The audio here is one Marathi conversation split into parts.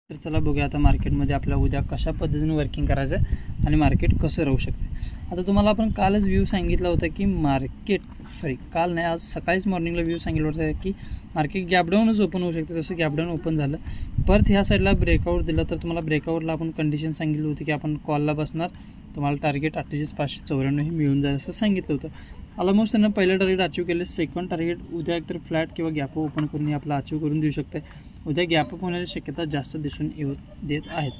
तर चला बघूया आता मार्केटमध्ये आपल्याला उद्या कशा पद्धतीने वर्किंग करायचं आहे आणि मार्केट कसं राहू शकते। आता तुम्हाला आपण कालच व्ह्यू सांगितला होता की काल नाही, आज सकाळीच मॉर्निंगला व्ह्यू सांगितलं होतं की मार्केट गॅपडाऊनच ओपन होऊ शकते। तसं गॅपडाऊन ओपन झालं, परत ह्या साईडला ब्रेकआउट दिला तर तुम्हाला ब्रेकआउटला आपण कंडिशन सांगितली होती की आपण कॉलला बसणार, तुम्हाला टार्गेट 48,594 हे मिळून जाईल असं सांगितलं होतं। ऑलमोस्ट त्यांना पहिलं टार्गेट अचीव केले, सेकंड टार्गेट उद्या एकतर फ्लॅट किंवा गॅप ओपन करून आपला अचीव करून देऊ शकते। उद्या गॅप अप होण्याची शक्यता जास्त दिसून देत आहेत।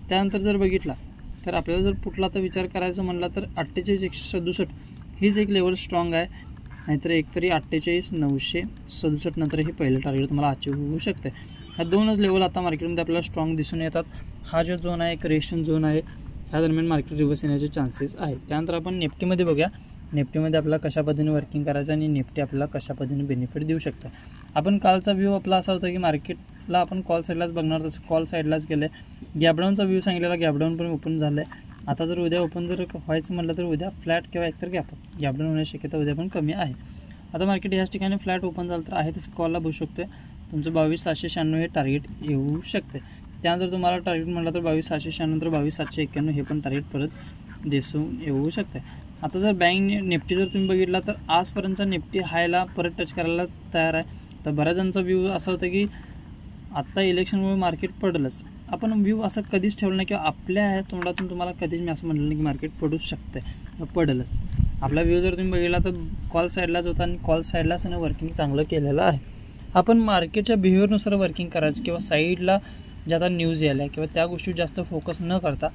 त्यानंतर जर बघितला तर आपल्याला जर पुटला तर विचार करायचा म्हणला तर 48,167 हीच एक लेवल स्ट्रॉंग आहे, नाहीतर एकतरी 48,967 नंतर हे पहिलं टार्गेट तुम्हाला अचीव होऊ शकते। ह्या दोनच लेवल आता मार्केटमध्ये आपल्याला स्ट्रॉंग दिसून येतात। हा जो झोन आहे एक रेजिस्टन्स झोन आहे, ह्या दरम्यान मार्केट रिव्हर्स येण्याचे चान्सेस आहेत। त्यानंतर आपण निफ्टीमध्ये बघूया, निफ्टीमध्ये आपल्याला कशा पद्धतीने वर्किंग करायचं आणि निफ्टी आपल्याला कशा पद्धतीने बेनिफिट देऊ शकते। आपण कालचा व्ह्यू आपला असा होता की मार्केटला आपण कॉल साईडलाच बघणार, तसं कॉल साईडलाच गेलं आहे। गॅपडाऊनचा व्ह्यू सांगितलेला, गॅपडाऊन पण ओपन झालं आहे। आता जर उद्या ओपन जर व्हायचं म्हटलं तर उद्या फ्लॅट किंवा एकतर गॅपडाऊन होण्याची शक्यता उद्या पण कमी आहे। आता मार्केट ह्याच ठिकाणी फ्लॅट ओपन झालं तर आहे तसं कॉलला बसू शकतो, तुमचं 22,796 हे टार्गेट येऊ शकते। त्यानंतर तुम्हाला टार्गेट म्हटलं तर 22,696 नंतर 22,791 हे पण टार्गेट परत दिसून येऊ शकते। आता जर बँक निफ्टी जर तुम्ही बघितला तर आजपर्यंतचा निफ्टी हायला परत टच करायला तयार आहे। तर बऱ्याच जणांचा व्ह्यू असा होता की आत्ता इलेक्शनमुळे मार्केट पडेलच, आपण व्ह्यू असं कधीच ठेवलं नाही किंवा आपल्या तोंडातून तुम्हाला कधीच मी असं म्हटलं नाही की मार्केट पडूच शकते, पडेलच। आपला व्ह्यू जर तुम्ही बघितला तर कॉल साईडलाच होता आणि कॉल साईडलाच वर्किंग चांगलं केलेलं आहे। आपण मार्केटच्या बिहेवियरनुसार वर्किंग करायचं किंवा साईडला जे आता न्यूज यायला आहे किंवा त्या गोष्टी जास्त फोकस न करता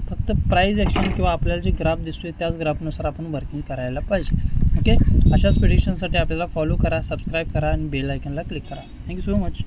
फक्त प्राईस ॲक्शन किंवा आपल्याला जे ग्राफ दिसतोय त्याच ग्राफनुसार आपण वर्किंग करायला पाहिजे। ओके, अशाच प्रेडिक्शनसाठी आपल्याला फॉलो करा, सबस्क्राईब करा आणि बेल आयकनला क्लिक करा। Thank you so much.